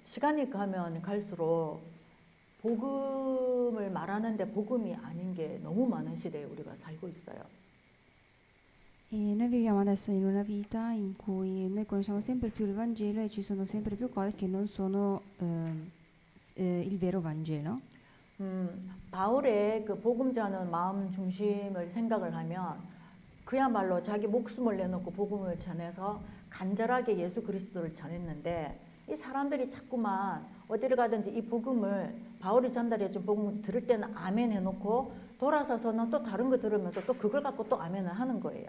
시간이 가면 갈수록 복음을 말하는데 복음이 아닌 게 너무 많은 시대에 우리가 살고 있어요. E noi viviamo adesso in una vita in cui noi conosciamo sempre più il Vangelo e ci sono sempre più cose che non sono il vero Vangelo. 바울의 그 복음 전하는 마음 중심을 생각을 하면 그야말로 자기 목숨을 내놓고 복음을 전해서 간절하게 예수 그리스도를 전했는데 이 사람들이 자꾸만 어디를 가든지 이 복음을 바울이 전달해준 복음을 들을 때는 아멘 해놓고 돌아서서는 또 다른 거 들으면서 또 그걸 갖고 또 아멘을 하는 거예요.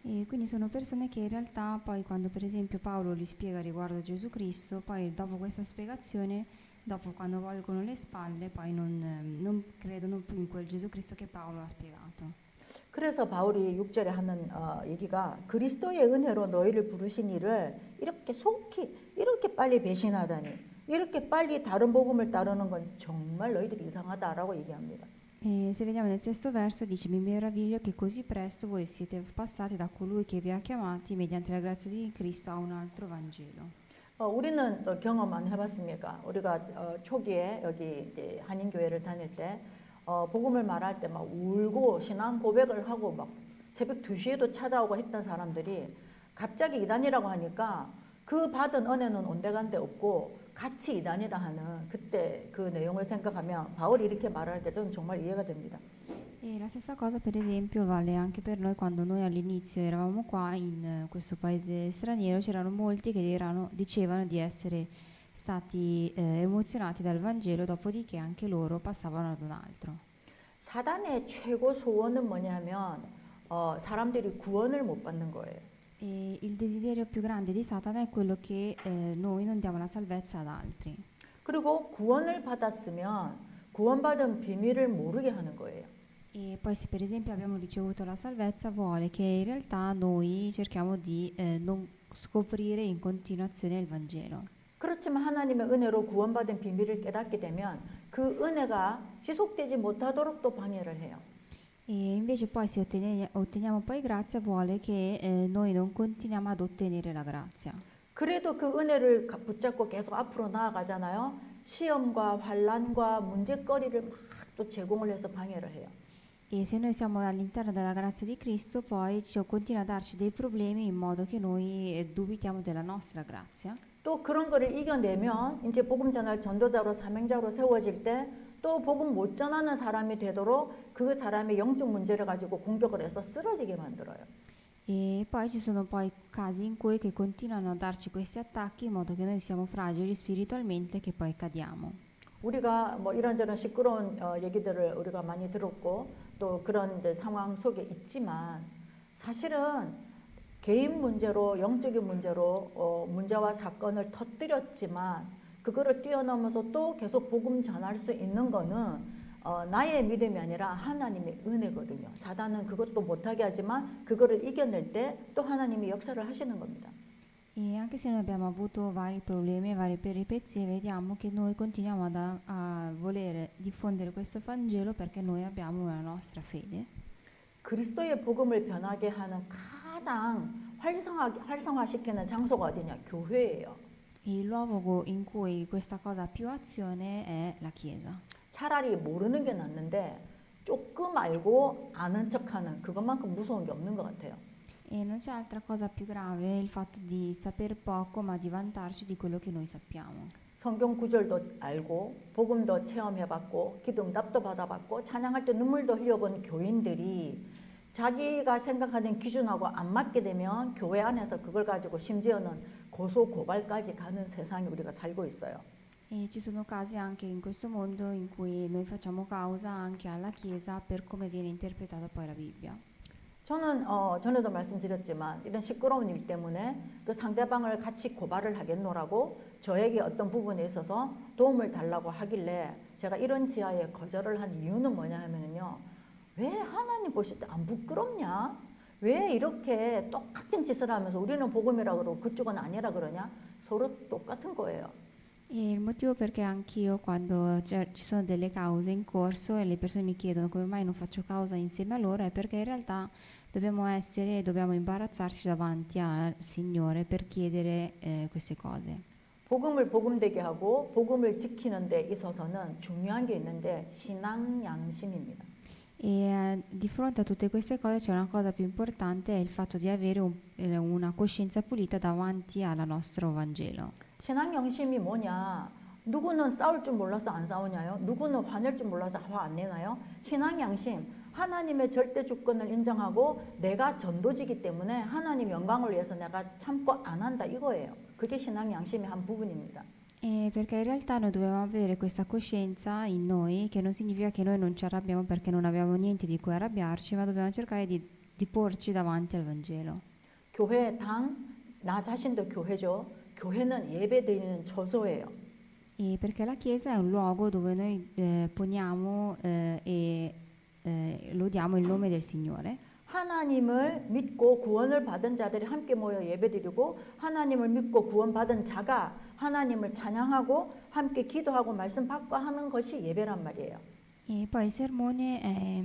E quindi sono persone che in realtà poi quando per esempio Paolo li spiega riguardo Gesù Cristo, poi dopo questa spiegazione, dopo quando volgono le spalle, poi non credono più in quel Gesù Cristo che Paolo ha spiegato. 그래서 바울이 6절에 하는 얘기가 그리스도의 은혜로 너희를 부르신 이를 이렇게 속히 이렇게 빨리 배신하다니 이렇게 빨리 다른 복음을 따르는 건 정말 너희들이 이상하다라고 얘기합니다. E se vediamo nel sesto verso dice mi meraviglio che così presto voi siete passati da colui che vi ha chiamati mediante la grazia di Cristo a un altro Vangelo. 우리는 또 경험 안 해봤습니까? 우리가 초기에 여기 이제 한인교회를 다닐 때 복음을 말할 때 막 울고 신앙 고백을 하고 막 새벽 2시에도 찾아오고 했던 사람들이 갑자기 이단이라고 하니까 그 받은 은혜는 온데간데 없고 같이 이단이라 하는 그때 그 내용을 생각하면 바울이 이렇게 말할 때 저는 정말 이해가 됩니다. E la stessa cosa per esempio vale anche per noi quando noi all'inizio eravamo qua in questo paese straniero, c'erano molti che dicevano di essere stati emozionati dal Vangelo, dopodiché anche loro passavano ad un altro. 사단의 최고 소원은 뭐냐면 사람들이 구원을 못 받는 거예요. E il desiderio più grande di Satana è quello che noi non diamo la salvezza ad altri. 그리고 구원을 받았으면 구원받은 비밀을 모르게 하는 거예요. E poi se per esempio abbiamo ricevuto la salvezza vuole che in realtà noi cerchiamo di non scoprire in continuazione il Vangelo. 그렇지만 하나님의 은혜로 구원받은 비밀을 깨닫게 되면 그 은혜가 지속되지 못하도록 또 방해를 해요. E invece poi se otteniamo poi grazia vuole che noi non continuiamo ad ottenere la grazia. 그래도 그 은혜를 붙잡고 계속 앞으로 나아가잖아요. 시험과 환난과 문제거리를 막 또 제공을 해서 방해를 해요. E se noi siamo all'interno della grazia di Cristo, poi continua a darci dei problemi in modo che noi dubitiamo della nostra grazia. 또 그런 거를 이겨내면 이제 복음 전할 전도자로 사명자로 세워질 때 또 복음 못 전하는 사람이 되도록 그 사람의 영적 문제를 가지고 공격을 해서 쓰러지게 만들어요. E poi ci sono poi casi in cui che continuano a darci questi attacchi in modo che noi siamo fragili spiritualmente e che poi cadiamo. 우리가 뭐 이런저런 시끄러운 얘기들을 우리가 많이 들었고 또 그런 이제 상황 속에 있지만 사실은 개인 문제로 영적인 문제로 문제와 사건을 터뜨렸지만 그거를 뛰어넘어서 또 계속 복음 전할 수 있는 거는 나의 믿음이 아니라 하나님의 은혜거든요. 사단은 그것도 못하게 하지만 그거를 이겨낼 때 또 하나님이 역사를 하시는 겁니다. E anche se noi abbiamo avuto vari problemi e varie peripezie, vediamo che noi continuiamo a voler diffondere questo Vangelo perché noi abbiamo una nostra fede. 그리스도의 복음을 변하게 하는 가장 활성화시키는 장소가 어디냐? 교회예요. E il luogo in cui questa cosa ha più azione è la Chiesa. 차라리 모르는 게 낫는데 조금 알고 아는 척하는 그것만큼 무서운 게 없는 것 같아요. E non c'è altra cosa più grave il fatto di saper poco ma di vantarci di quello che noi sappiamo. 성경 구절도 알고 복음도 체험해봤고 기도응답도 받아봤고 찬양할 때 눈물도 흘려본 교인들이 자기가 생각하는 기준하고 안 맞게 되면 교회 안에서 그걸 가지고 심지어는 고소 고발까지 가는 세상에 우리가 살고 있어요. E ci sono casi anche in questo mondo in cui noi facciamo causa anche alla Chiesa per come viene interpretata poi la Bibbia. 저는 전에도 말씀드렸지만 이런 시끄러운 일 때문에 그 상대방을 같이 고발을 하겠노라고 저에게 어떤 부분에 있어서 도움을 달라고 하길래 제가 이런 지하에 거절을 한 이유는 뭐냐 하면요. 왜 하나님 보실 때 안 부끄럽냐? 왜 이렇게 똑같은 짓을 하면서 우리는 복음이라 그러고 그쪽은 아니라 그러냐? 서로 똑같은 거예요. E il motivo perché anch'io quando ci sono delle cause in corso e le persone mi chiedono come mai non faccio causa insieme a loro è perché in realtà dobbiamo imbarazzarci davanti al Signore per chiedere queste cose. 복음을 복음되게 하고 복음을 지키는 데 있어서는 중요한 게 있는데 신앙 양심입니다. Di fronte a tutte queste cose c'è una cosa più importante, è il fatto di avere una coscienza pulita davanti al nostro Vangelo. 신앙 양심이 뭐냐? 누구는 싸울 줄 몰라서 안 싸우냐요? 누구는 화낼 줄 몰라서 화 안 내나요? 신앙 양심, 하나님의 절대 주권을 인정하고 내가 전도지기 때문에 하나님 영광을 위해서 내가 참고 안 한다 이거예요. 그게 신앙 양심의 한 부분입니다. Perché in realtà noi dobbiamo avere questa coscienza in noi, che non significa che noi non ci arrabbiamo perché non abbiamo niente di cui arrabbiarci, ma dobbiamo cercare di porci davanti al Vangelo. 교회, 당, 나 자신도 교회죠. 교회는 예배드리는 처소예요. E perché la Chiesa è un luogo dove noi poniamo lodiamo il nome del Signore. 하나님을 믿고 구원을 받은 자들이 함께 모여 예배드리고 하나님을 믿고 구원받은 자가 하나님을 찬양하고 함께 기도하고 말씀 받고 하는 것이 예배란 말이에요. E poi il sermone è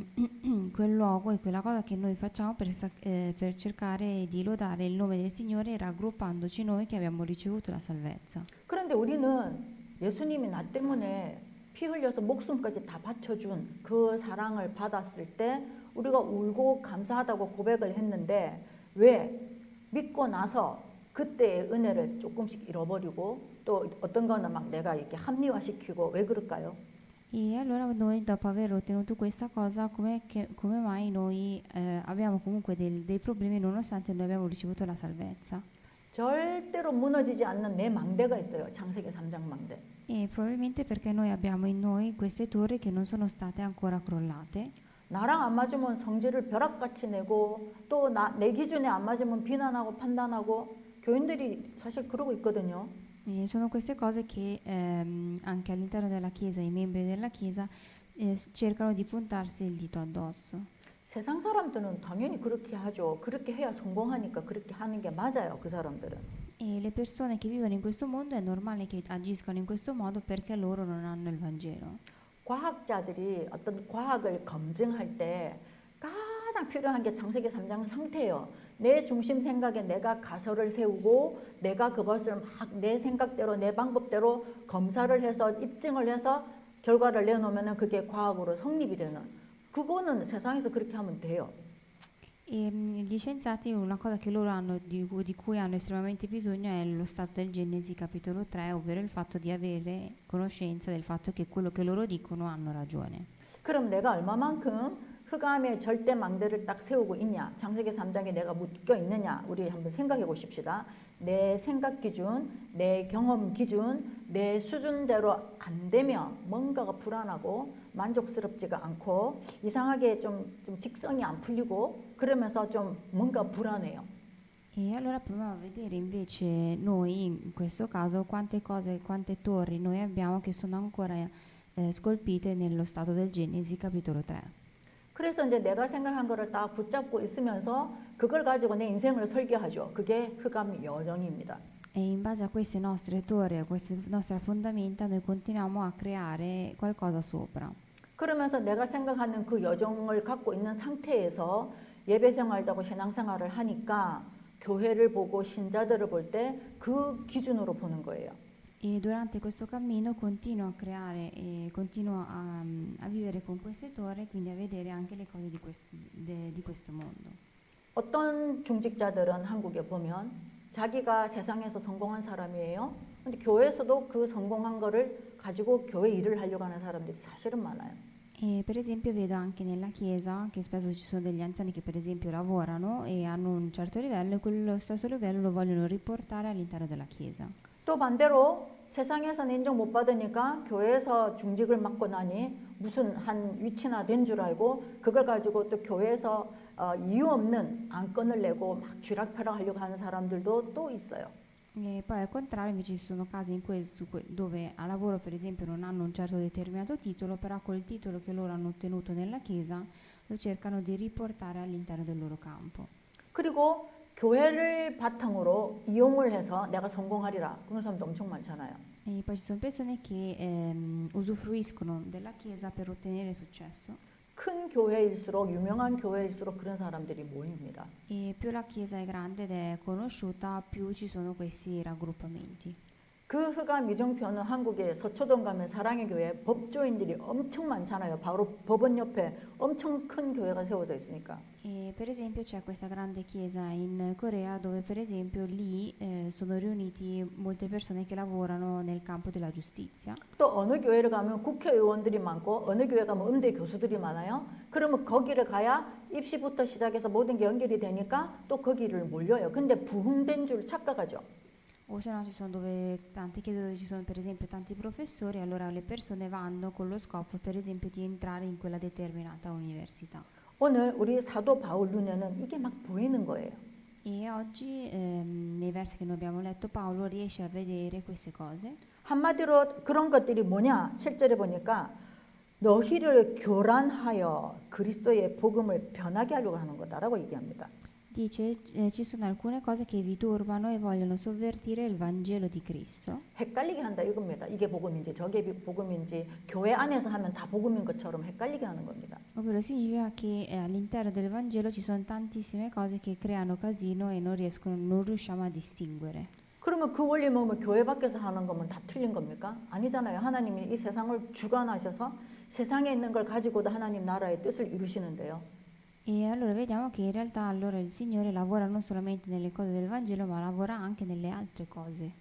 quel luogo e quella cosa che noi facciamo per cercare di lodare il nome del Signore raggruppandoci noi che abbiamo ricevuto la salvezza. 그런데 우리는 예수님이 나 때문에 피 흘려서 목숨까지 다 바쳐준 그 사랑을 받았을 때 우리가 울고 감사하다고 고백을 했는데 왜 믿고 나서 그때의 은혜를 조금씩 잃어버리고 또 어떤 거는 막 내가 이렇게 합리화시키고 왜 그럴까요? E allora noi dopo aver ottenuto questa cosa, come mai noi abbiamo comunque dei problemi nonostante noi abbiamo ricevuto la salvezza? 절대로 무너지지 않는 내 망대가 있어요. 창세기 3장 망대. E probabilmente perché noi abbiamo in noi queste torri che non sono state ancora crollate. 나랑 안 맞으면 성질을 벼락같이 내고 또 내 기준에 안 맞으면 비난하고 판단하고 교인들이 사실 그러고 있거든요. E sono queste cose che anche all'interno della Chiesa, i membri della Chiesa cercano di puntarsi il dito addosso. 세상 사람들은 당연히 그렇게 하죠. 그렇게 해야 성공하니까 그렇게 하는 게 맞아요. 그 사람들은. E le persone che vivono in questo mondo è normale che agiscano in questo modo perché loro non hanno il Vangelo. 과학자들이 어떤 과학을 검증할 때 가장 필요한 게 창세기 3장 상태예요. 내 중심 생각에 내가 가설을 세우고 내가 그것을 막 내 생각대로 내 방법대로 검사를 해서 입증을 해서 결과를 내놓으면 그게 과학으로 성립이 되는 그거는 세상에서 그렇게 하면 돼요. E gli scienziati una cosa che loro hanno, di cui hanno estremamente bisogno è lo stato del Genesi capitolo 3, ovvero il fatto di avere conoscenza del fatto che quello che loro dicono hanno ragione. 그럼 내가 얼마만큼 흑암의 절대 망대를 딱 세우고 있냐? 창세기 3장에 내가 묶여 있느냐? 우리 한번 생각해 보십시다. 내 생각 기준, 내 경험 기준, 내 수준대로 안 되면 뭔가가 불안하고 만족스럽지가 않고 이상하게 좀 직성이 안 풀리고 그러면서 좀 뭔가 불안해요. E allora proviamo a vedere invece noi, in questo caso, quante cose, quante torri noi abbiamo che sono ancora scolpite nello stato del Genesi capitolo 3. 그래서 이제 내가 생각한 거를 딱 붙잡고 있으면서 그걸 가지고 내 인생을 설계하죠. 그게 흑암 여정입니다. E in base a queste nostre torri, a queste nostre fondamenta, noi continuiamo a creare qualcosa sopra. 그러면서 내가 생각하는 그 여정을 갖고 있는 상태에서 예배 생활도 하고 신앙 생활을 하니까 교회를 보고 신자들을 볼 때 그 기준으로 보는 거예요. E durante questo cammino continuo a creare e continuo a vivere con queste torri, quindi a vedere anche le cose di questo mondo. 어떤 중직자들은 한국에 보면 자기가 세상에서 성공한 사람이에요. 근데 교회에서도 그 성공한 거를 가지고 교회 일을 하려고 하는 사람들이 사실은 많아요. E per esempio vedo anche nella chiesa che spesso ci sono degli anziani che per esempio lavorano e hanno un certo livello e quello stesso livello lo vogliono riportare all'interno della chiesa. 또 반대로 세상에서는 인정 못 받으니까 교회에서 중직을 맡고 나니 무슨 한 위치나 된 줄 알고 그걸 가지고 또 교회에서 이유 없는 안건을 내고 막 쥐락펴락 하려고 하는 사람들도 또 있어요. E poi al contrario invece ci sono casi dove a lavoro per esempio non hanno un certo determinato titolo, però col titolo che loro hanno ottenuto nella chiesa lo cercano di riportare all'interno del loro campo. 그리고 교회를 바탕으로 이용을 해서 내가 성공하리라 그런 사람도 엄청 많잖아요. E poi ci sono persone che usufruiscono della chiesa per ottenere successo. 큰 교회일수록 유명한 교회일수록 그런 사람들이 모입니다. E più la chiesa è grande ed è conosciuta, più ci sono questi raggruppamenti. 그 흑암 이정표는 한국의 서초동 가면 사랑의 교회 법조인들이 엄청 많잖아요. 바로 법원 옆에 엄청 큰 교회가 세워져 있으니까. E per esempio c'è questa grande chiesa in Corea dove per esempio lì sono riuniti molte persone che lavorano nel campo della giustizia. 또 어느 교회를 가면 국회의원들이 많고 어느 교회 가면 음대 교수들이 많아요. 그러면 거기를 가야 입시부터 시작해서 모든 게 연결이 되니까 또 거기를 몰려요. 근데 부흥된 줄 착각하죠. O se no ci sono dove tante chiese dove ci sono per esempio tanti professori, allora le persone vanno con lo scopo per esempio di entrare in quella determinata università. 오늘 우리 사도 바울 눈에는 이게 막 보이는 거예요. E oggi nei versi che noi abbiamo letto Paolo riesce a vedere queste cose. 한마디로 그런 것들이 뭐냐? 7절에 보니까 너희를 교란하여 그리스도의 복음을 변하게 하려고 하는 거다라고 얘기합니다. Dice ci sono alcune cose che vi turbano e vogliono sovvertire il Vangelo di Cristo. 헷갈리게 한다 이겁니다. 이게 복음인지 저게 복음인지 교회 안에서 하면 다 복음인 것처럼 헷갈리게 하는 겁니다. Ovvero significa che all'interno del Vangelo ci sono tantissime cose che creano casino e non riusciamo a distinguere. 그러면 그 원리 먹으면 교회 밖에서 하는 거면 다 틀린 겁니까? 아니잖아요. 하나님이 이 세상을 주관하셔서 세상에 있는 걸 가지고도 하나님 나라의 뜻을 이루시는데요. E allora vediamo che in realtà allora il Signore lavora non solamente nelle cose del Vangelo, ma lavora anche nelle altre cose.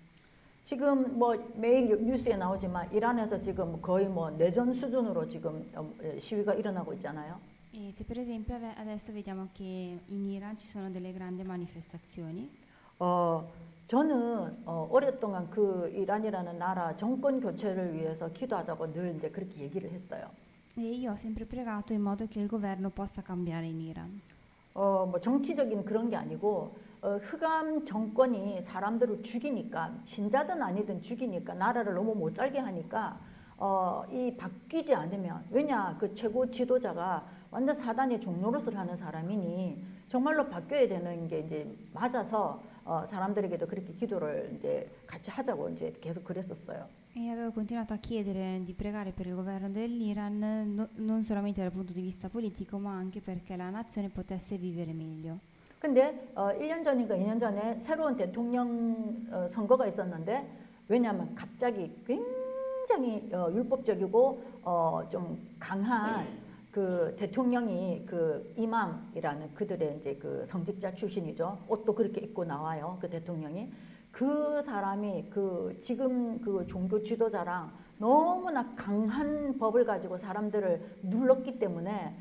지금 뭐 매일 뉴스에 나오지만 이란에서 지금 거의 뭐 내전 수준으로 지금 시위가 일어나고 있잖아요. E se per esempio adesso vediamo che in Iran ci sono delle grandi manifestazioni, 저는 오랫동안 그 이란이라는 나라 정권 교체를 위해서 기도하자고 늘 이제 그렇게 얘기를 했어요. e io ho sempre pregato in modo che il governo possa cambiare in Iran. 뭐 정치적인 그런 게 아니고 흑암 정권이 사람들을 죽이니까 신자든 아니든 죽이니까 나라를 너무 못 살게 하니까 이 바뀌지 않으면 왜냐 그 최고 지도자가 완전 사단의 종노릇을 하는 사람이니 정말로 바뀌어야 되는 게 이제 맞아서 사람들에게도 그렇게 기도를 이제 같이 하자고 이제 계속 그랬었어요. E avevo continuato a chiedere di pregare per il governo dell'Iran, non solamente dal punto di vista politico, ma anche perché la nazione potesse vivere meglio. 근데 1년 전인가 2년 전에 새로운 대통령 선거가 있었는데 왜냐하면 갑자기 굉장히 율법적이고 좀 강한 그 대통령이 그 이맘이라는 그들의 이제 그 성직자 출신이죠. 옷도 그렇게 입고 나와요. 그 대통령이. 그 사람이 그 지금 그 종교 지도자랑 너무나 강한 법을 가지고 사람들을 눌렀기 때문에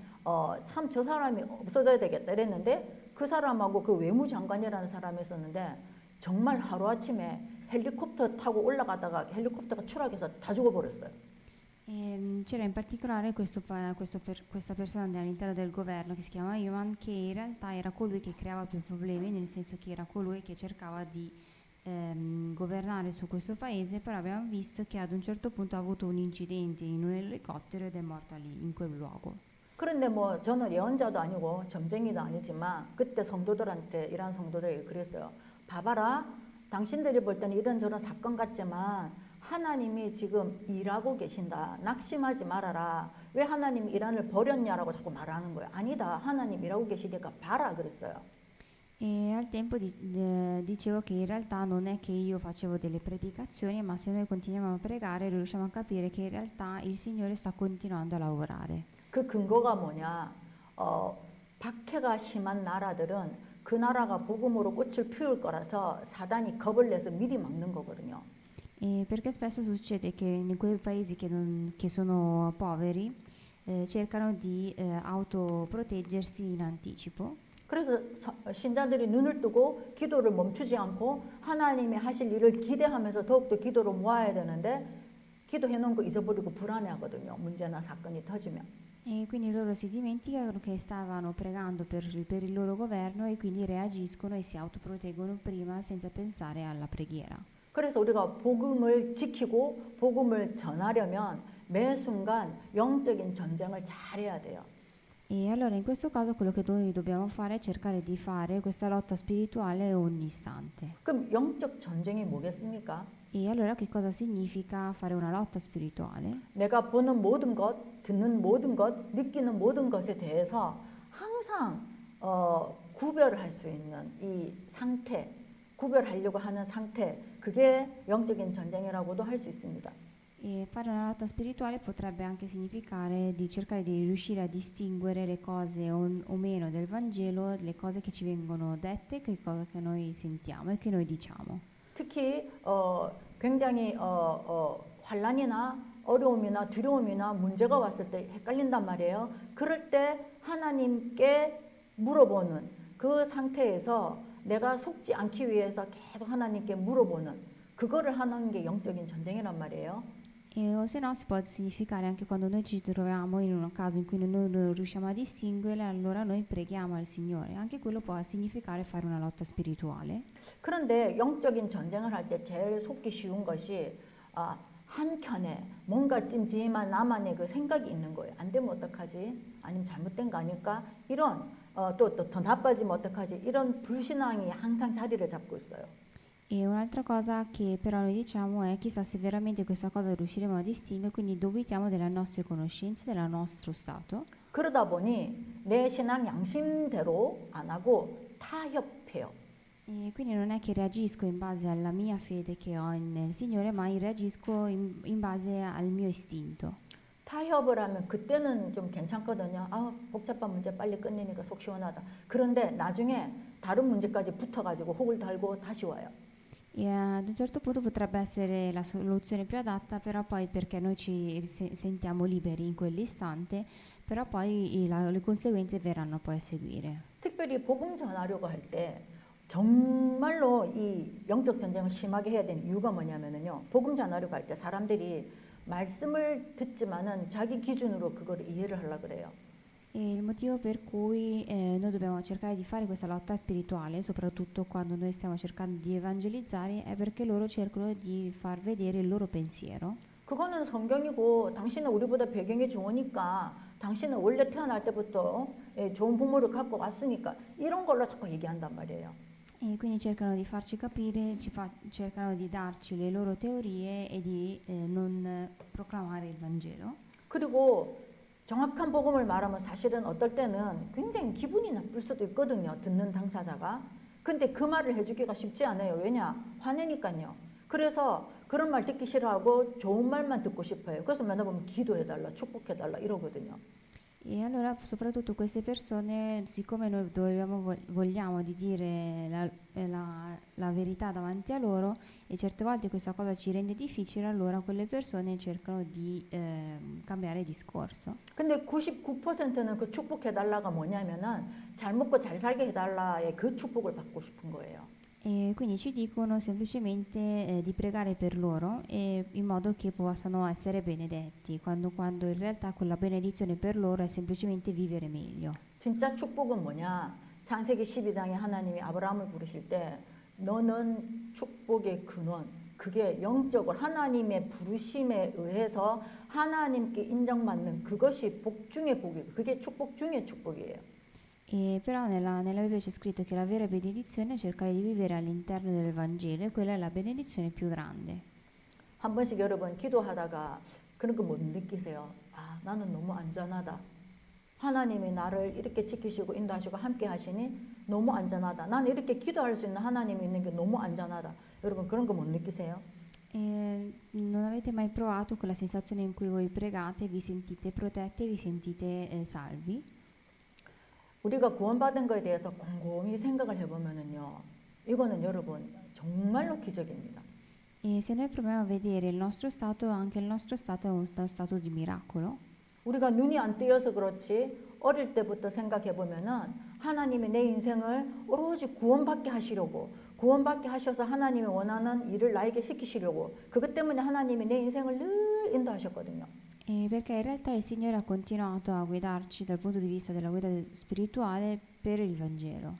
참 저 사람이 없어져야 되겠다 이랬는데 그 사람하고 그 외무장관이라는 사람이 있었는데 정말 하루아침에 헬리콥터 타고 올라가다가 헬리콥터가 추락해서 다 죽어버렸어요. C'era in particolare questa persona all'interno del governo che si chiama Iman, che in realtà era colui che creava più problemi, nel senso che era colui che cercava di governare su questo paese, però abbiamo visto che ad un certo punto ha avuto un incidente in un elicottero ed è morta lì, in quel luogo. 그런데 뭐 저는 예언자도 아니고 점쟁이도 아니지만 그때 성도들한테 이란 성도들에게 그랬어요. 봐봐라, 당신들이 볼 때는 이런저런 사건 같지만 하나님이 지금 일하고 계신다. 낙심하지 말아라. 왜 하나님이 이란을 버렸냐라고 자꾸 말하는 거예요. 아니다. 하나님 일하고 계시니까 봐라 그랬어요. E al tempo dicevo che in realtà non è che io facevo delle predicazioni, ma se noi continuiamo a pregare riusciamo a capire che in realtà il Signore sta continuando a lavorare. 그 근거가 뭐냐? 박해가 심한 na라들은 그 나라가 복음으로 꽃을 피울 거라서 사단이 겁을 내서 미리 막는 거거든요. E perché spesso succede che in quei paesi che sono poveri cercano di autoproteggersi in anticipo. 그래서 신자들이 눈을 뜨고 기도를 멈추지 않고 하나님이 하실 일을 기대하면서 더욱더 기도를 모아야 되는데 기도해 놓은 거 잊어버리고 불안해하거든요. 문제나 사건이 터지면. E quindi loro si dimenticano che stavano pregando per il loro governo e quindi reagiscono e si autoproteggono prima senza pensare alla preghiera. 그래서 우리가 복음을 지키고 복음을 전하려면 매 순간 영적인 전쟁을 잘해야 돼요. E allora in questo caso quello che noi dobbiamo fare è cercare di fare questa lotta spirituale ogni istante. 그럼 영적 전쟁이 뭐겠습니까? E allora che cosa significa fare una lotta spirituale? 내가 보는 모든 것, 듣는 모든 것, 느끼는 모든 것에 대해서 항상 구별을 할 수 있는 이 상태, 구별하려고 하는 상태, 그게 영적인 전쟁이라고도 할 수 있습니다. E fare una lotta spirituale potrebbe anche significare di cercare di riuscire a distinguere le cose o meno del Vangelo, le cose che ci vengono dette, che cose che noi sentiamo e che noi diciamo. 특히 굉장히 환란이나 어려움이나 두려움이나 문제가 왔을 때 헷갈린단 말이에요. 그럴 때 하나님께 물어보는 그 상태에서 내가 속지 않기 위해서 계속 하나님께 물어보는 그거를 하는 게 영적인 전쟁이란 말이에요. O se no si può significare anche quando noi ci troviamo in un caso in cui noi non riusciamo a distinguere, allora noi preghiamo al Signore. Anche quello può significare fare una lotta spirituale. 그런데 영적인 전쟁을 할 때 제일 속기 쉬운 것이 한켠에 뭔가 찜찜한 나만의 그 생각이 있는 거예요. 안 되면 어떡하지? 아니면 잘못된 거 아닐까? 이런 또 더 나빠지면 어떡하지? 이런 불신앙이 항상 자리를 잡고 있어요. E un'altra cosa che però noi diciamo è chissà se veramente questa cosa riusciremo a distinguere, quindi dubitiamo delle nostre conoscenze, del nostro stato. 그러다 보니 내 신앙 양심대로 안 하고 타협해요. E quindi non è che reagisco in base alla mia fede che ho nel Signore, ma reagisco in base al mio istinto. 타협을 하면 그때는 좀 괜찮거든요. 복잡한 문제 빨리 끝내니까 속 시원하다. 그런데 나중에 다른 문제까지 붙어가지고 혹을 달고 다시 와요. E ad un certo punto potrebbe essere la soluzione più adatta, però poi perché noi ci sentiamo liberi in quell'istante, però poi le conseguenze verranno poi a seguire. 특별히 복음 전하려고 할 때 정말로 이 영적 전쟁을 심하게 해야 되는 이유가 뭐냐면요. 복음 전하려고 할 때 사람들이 말씀을 듣지만은 자기 기준으로 그걸 이해를 하려고 그래요. E il motivo per cui noi dobbiamo cercare di fare questa lotta spirituale, soprattutto quando noi stiamo cercando di evangelizzare, è perché loro cercano di far vedere il loro pensiero. 그거는 성경이고 당신은 우리보다 배경이 좋으니까 당신은 원래 태어날 때부터 좋은 부모를 갖고 왔으니까 이런 걸로 자꾸 얘기한단 말이에요. E quindi cercano di farci capire, cercano di darci le loro teorie e di non proclamare il Vangelo. 그리고 정확한 복음을 말하면 사실은 어떨 때는 굉장히 기분이 나쁠 수도 있거든요. 듣는 당사자가. 근데 그 말을 해주기가 쉽지 않아요. 왜냐? 화내니까요. 그래서 그런 말 듣기 싫어하고 좋은 말만 듣고 싶어요. 그래서 맨날 보면 기도해달라, 축복해달라 이러거든요. E allora soprattutto queste persone, siccome noi vogliamo di dire la verità davanti a loro e certe volte questa cosa ci rende difficile, allora quelle persone cercano di cambiare discorso. 근데 99%는 그 축복해달라가 뭐냐면은 잘 먹고 잘 살게 해달라의 그 축복을 받고 싶은 거예요. E quindi ci dicono semplicemente di pregare per loro in modo che possano essere benedetti, quando in realtà quella benedizione per loro è semplicemente vivere meglio. 진짜 축복은 뭐냐? 창세기 12장에 하나님이 아브라함을 부르실 때 너는 축복의 근원, 그게 영적으로 하나님의 부르심에 의해서 하나님께 인정받는 그것이 복 중의 복이고 그게 축복 중의 축복이에요. E però nella Bibbia c'è scritto che la vera benedizione è cercare di vivere all'interno del Vangelo e quella è la benedizione più grande. 한 번씩 여러분 기도하다가 그런 거 못 느끼세요? 나는 너무 안전하다. 하나님이 나를 이렇게 지키시고 인도하시고 함께 하시니 너무 안전하다. 나는 이렇게 기도할 수 있는 하나님이 있는 게 너무 안전하다. 여러분 그런 거 못 느끼세요? Non avete mai provato quella sensazione in cui voi pregate, vi sentite protetti, vi sentite salvi? 우리가 구원받은 것에 대해서 곰곰이 생각을 해보면은요, 이거는 여러분 정말로 기적입니다. E se noi proviamo a vedere il nostro stato, anche il nostro stato è uno stato di miracolo. 우리가 눈이 안 뜨여서 그렇지 어릴 때부터 생각해 보면은 하나님이 내 인생을 오로지 구원받게 하시려고 구원받게 하셔서 하나님이 원하는 일을 나에게 시키시려고 그것 때문에 하나님이 내 인생을 늘 인도하셨거든요. Perché in realtà il Signore ha continuato a guidarci dal punto di vista della guida spirituale per il Vangelo.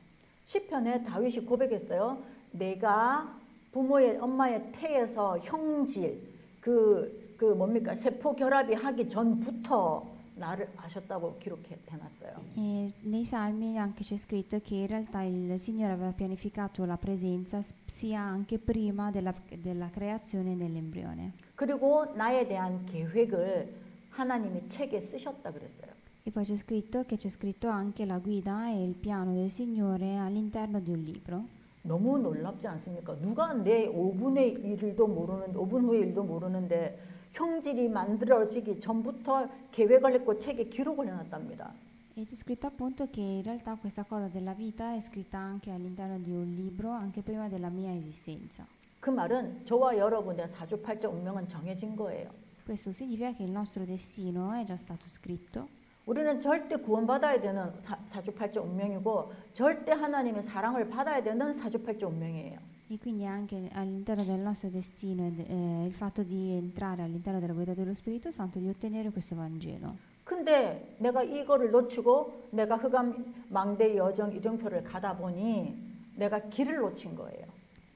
시편에 다윗이 고백했어요. 내가 부모의 엄마의 태에서 형질 그 뭡니까 세포 결합이 하기 전부터 나를 아셨다고 기록해 놨어요. E nei Salmi anche c'è scritto che in realtà il Signore aveva pianificato la presenza sia anche prima della creazione nell'embrione. 그리고 나에 대한 계획을 하나님이 책에 쓰셨다 그랬어요. E poi c'è scritto anche la guida e il piano del Signore all'interno di un libro. 너무 놀랍지 않습니까? 누가 내 5분의 1도 모르는 5분 후의 일도 모르는데 형질이 만들어지기 전부터 계획을 했고 책에 기록을 해놨답니다. E c'è scritto appunto che in realtà questa cosa della vita è scritta anche all'interno di un libro, anche prima della mia esistenza. 그 말은 저와 여러분의 사주팔자 운명은 정해진 거예요. Questo significa che il nostro destino è già stato scritto. 우리는 절대 구원받아야 되는 사주팔자 운명이고 절대 하나님의 사랑을 받아야 되는 사주팔자 운명이에요. E quindi anche all'interno del nostro destino il fatto di entrare all'interno della guida dello Spirito Santo, di ottenere questo Vangelo. 근데 내가 이거를 놓치고 내가 흑암 망대 여정 이정표를 가다 보니 내가 길을 놓친 거예요.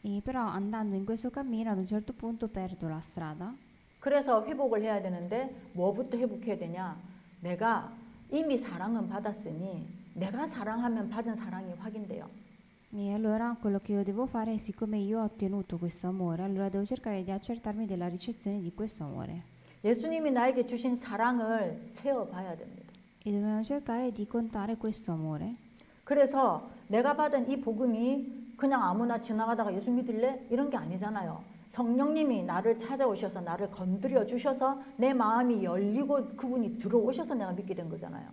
E però andando in questo cammino ad un certo punto perdo la strada. 그래서 회복을 해야 되는데 뭐부터 회복해야 되냐? 내가 이미 사랑은 받았으니 내가 사랑하면 받은 사랑이 확인돼요. E allora quello che io devo fare è, siccome io ho ottenuto questo amore, allora devo cercare di accertarmi della ricezione di questo amore. 예수님이 나에게 주신 사랑을 세어봐야 됩니다. E dobbiamo cercare di contare questo amore. 그래서 내가 받은 이 복음이 그냥 아무나 지나가다가 예수 믿을래? 이런 게 아니잖아요. 성령님이 나를 찾아오셔서 나를 건드려 주셔서 내 마음이 열리고 그분이 들어오셔서 내가 믿게 된 거잖아요.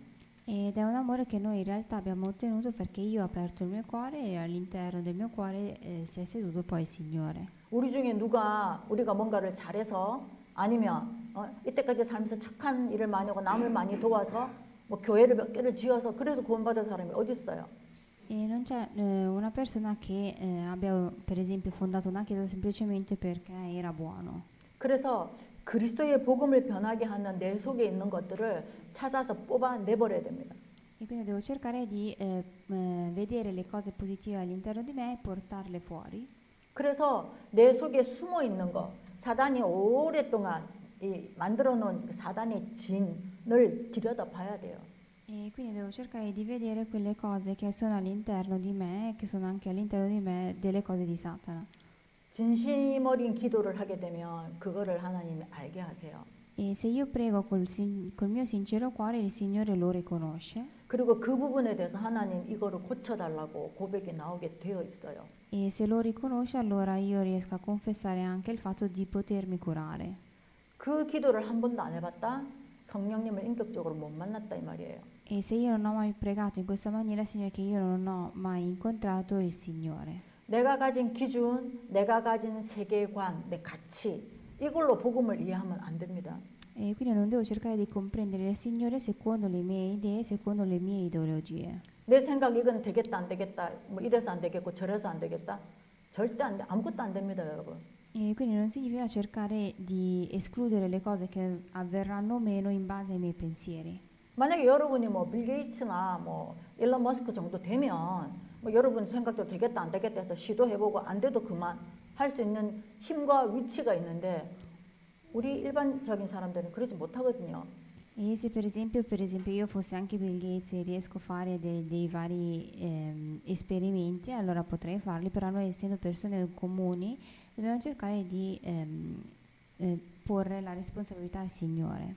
Ed è un amore che noi in realtà abbiamo ottenuto perché io ho aperto il mio cuore e all'interno del mio cuore si è seduto poi il Signore. 우리 중에 누가 우리가 뭔가를 잘해서 아니면 이때까지 살면서 착한 일을 많이 하고 남을 많이 도와서 뭐 교회를 몇 개를 지어서 그래서 구원받은 사람이 어디 있어요? E non c'è una persona che abbia per esempio fondato una chiesa semplicemente perché era buono. 그래서 그리스도의 복음을 변하게 하는 내 속에 있는 것들을 찾아서 뽑아내버려야 됩니다. E quindi devo cercare di vedere le cose positive all'interno di me e portarle fuori. 그래서 내 속에 숨어 있는 거, 사단이 오랫동안 만들어 놓은 사단의 진을 들여다봐야 돼요. E quindi devo cercare di vedere quelle cose che sono all'interno di me, che sono anche all'interno di me delle cose di Satana. 진심 어린 기도를 하게 되면 그거를 하나님이 알게 하세요. E se io prego col mio sincero cuore, il Signore lo riconosce. 그리고 그 부분에 대해서 하나님 이거를 고쳐달라고 고백이 나오게 되어 있어요. E se lo riconosce, allora io riesco a confessare anche il fatto di potermi curare. 그 기도를 한 번도 안 해봤다? 성령님을 인격적으로 못 만났다 이 말이에요. E se io non ho mai pregato in questa maniera, significa che io non ho mai incontrato il Signore. 내가 가진 기준, 내가 가진 세계관, 내 가치 이걸로 복음을 이해하면 안 됩니다. E quindi non devo cercare di comprendere il Signore secondo le mie idee, secondo le mie ideologie. 내 생각 이건 되겠다 안 되겠다 뭐 이래서 안 되겠고 저래서 안 되겠다 절대 안 돼. 아무것도 안 됩니다 여러분. E quindi non significa cercare di escludere le cose che avverranno o meno in base ai miei pensieri. 만약에 여러분이 뭐 빌 게이츠나 뭐 일론 머스크 정도 되면 뭐 여러분 생각도 되겠다 안 되겠다 해서 시도해보고 안 돼도 그만 할 수 있는 힘과 위치가 있는데 우리 일반적인 사람들은 그러지 못하거든요. E se per esempio io fossi anche Bill Gates e riesco a fare dei vari esperimenti, allora potrei farli, però noi essendo persone comuni dobbiamo cercare di porre la responsabilità al Signore.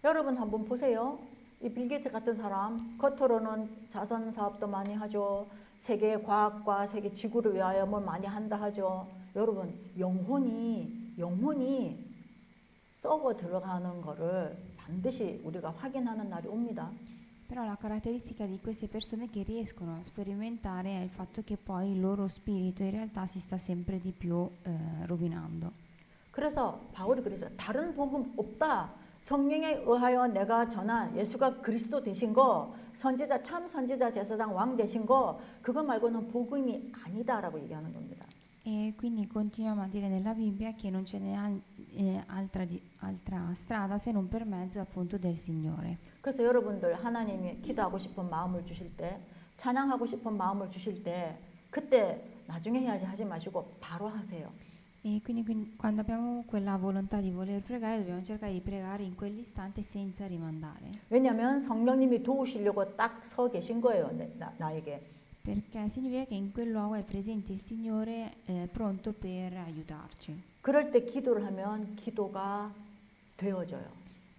여러분 한번 보세요. 이 빌 게이츠 같은 사람 겉으로는 자선 사업도 많이 하죠. 세계 과학과 세계 지구를 위하여 뭘 많이 한다 하죠. 여러분 영혼이 썩어 들어가는 거를 반드시 우리가 확인하는 날이 옵니다. Però la caratteristica di queste persone che riescono a sperimentare è il fatto che poi il loro spirito in realtà si sta sempre di più rovinando. 그래서 바울이 그랬어요. 다른 복음 없다. 성령에 의하여 내가 전한 예수가 그리스도 되신 거, 선지자 참 선지자 제사장 왕 되신 거, 그거 말고는 복음이 아니다라고 얘기하는 겁니다. E quindi continuiamo a dire nella Bibbia che non ce n'è altra strada se non per mezzo appunto del Signore. 그래서 여러분들 하나님이 기도하고 싶은 마음을 주실 때, 찬양하고 싶은 마음을 주실 때, 그때 나중에 해야지 하지 마시고 바로 하세요. E quindi quando abbiamo quella volontà di voler pregare, dobbiamo cercare di pregare in quell'istante senza rimandare. 왜냐하면 성령님이 도우시려고 딱 서 계신 거예요, 나에게. Perché significa che in quel luogo è presente il Signore pronto per aiutarci. 그럴 때 기도를 하면 기도가 되어져요.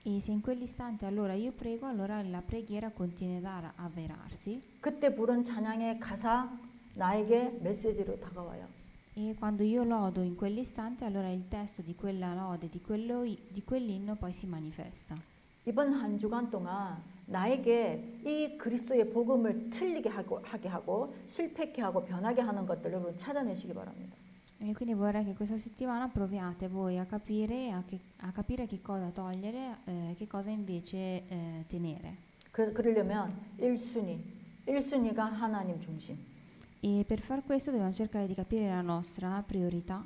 E se in quell'istante allora io prego, allora la preghiera continuerà a avverarsi. 그때 부른 찬양의 가사 나에게 메시지로 다가와요. E quando io lodo in quell'istante, allora il testo di quella lode, di quell'inno poi si manifesta. 이번 한 주간 동안 나에게 이 그리스도의 복음을 하게 하고 실패케 하고 변하게 하는 것들 여러분 찾아내시기 바랍니다. E quindi vorrei che questa settimana proviate voi a capire, a capire che cosa togliere, che cosa invece tenere. 그러려면 1순위가 하나님 중심. E per far questo dobbiamo cercare di capire la nostra priorità.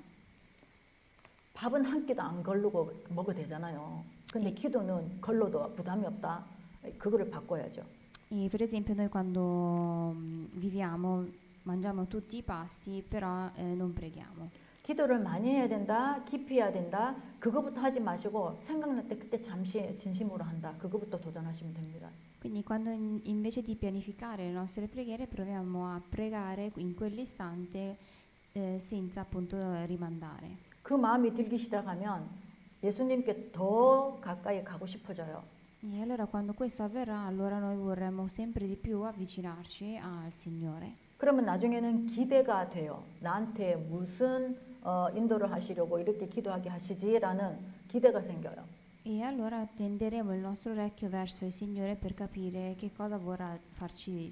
밥은 한 끼도 안 걸르고 먹어도 되잖아요. 근데 기도는 걸러도 부담이 없다. 그거를 바꿔야죠. E per esempio noi quando viviamo mangiamo tutti i pasti, però non preghiamo. 기도를 많이 해야 된다, 깊이 해야 된다. 그거부터 하지 마시고 생각날 때 그때 잠시 진심으로 한다. 그거부터 도전하시면 됩니다. Quindi quando invece di pianificare le nostre preghiere proviamo a pregare in quell'istante senza appunto rimandare. 그 마음이 들기 시작하면 예수님께 더 가까이 가고 싶어져요. E allora quando questo avverrà, allora noi vorremmo sempre di più avvicinarci al Signore. 그러면 나중에는 기대가 돼요. 나한테 무슨 인도를 하시려고 이렇게 기도하게 하시지라는 기대가 생겨요. E allora tenderemo il nostro orecchio verso il Signore per capire che cosa vorrà farci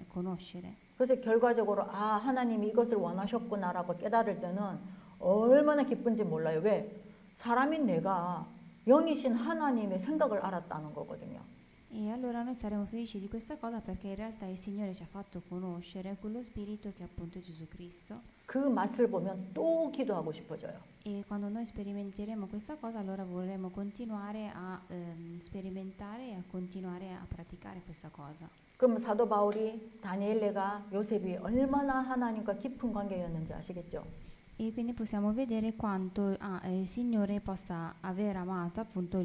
conoscere. 그래서 결과적으로 아 하나님이 이것을 원하셨구나라고 깨달을 때는 얼마나 기쁜지 몰라요. 왜? 사람인 내가 영이신 하나님의 생각을 알았다는 거거든요. E allora noi saremo felici di questa cosa perché in realtà il Signore ci ha fatto conoscere quello Spirito che è appunto Gesù Cristo. 그 맛을 보면 또 기도하고 싶어져요. E quando noi sperimenteremo questa cosa, allora vorremmo continuare a sperimentare e a continuare a praticare questa cosa. 그럼 사도 바울이 다니엘레가 요셉이 얼마나 하나님과 깊은 관계였는지 아시겠죠? E quindi possiamo vedere quanto il Signore possa aver amato appunto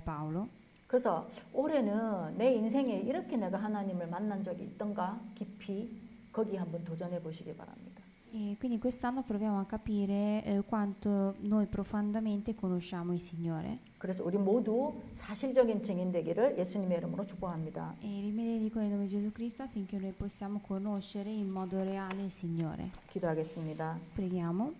Paolo. 그래서 올해는 내 인생에 이렇게 내가 하나님을 만난 적이 있던가 깊이 거기 한번 도전해 보시기 바랍니다. E quindi quest'anno proviamo a capire quanto noi profondamente conosciamo il Signore. 그래서 우리 모두 사실적인 증인 되기를 예수님의 이름으로 축복합니다. E vi benedico nel nome di Gesù Cristo affinché noi possiamo conoscere in modo reale il Signore. 기도하겠습니다. Preghiamo.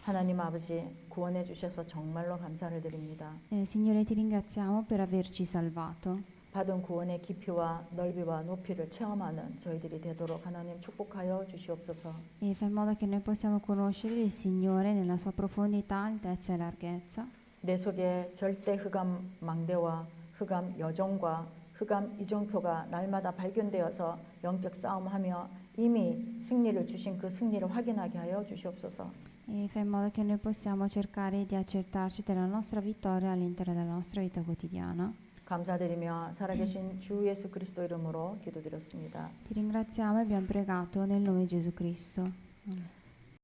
하나님 아버지 구원해 주셔서 정말로 감사를 드립니다. Signore, ti ringraziamo per averci salvato. 받은 구원의 깊이와 넓이와 높이를 체험하는 저희들이 되도록 하나님 축복하여 주시옵소서. E fa in modo che noi possiamo conoscere il Signore nella sua profondità, altezza e larghezza. 내 속에 절대 흑암 망대와 흑암 여정과 흑암 이정표가 날마다 발견되어서 영적 싸움하며 이미 승리를 주신 그 승리를 확인하게 하여 주시옵소서. E fa in modo che noi possiamo cercare di accertarci della nostra vittoria all'interno della nostra vita quotidiana. 감사드리며 살아계신 주 예수 그리스도 이름으로 기도드렸습니다. Ti ringraziamo e abbiamo pregato nel nome di Gesù Cristo. Amen.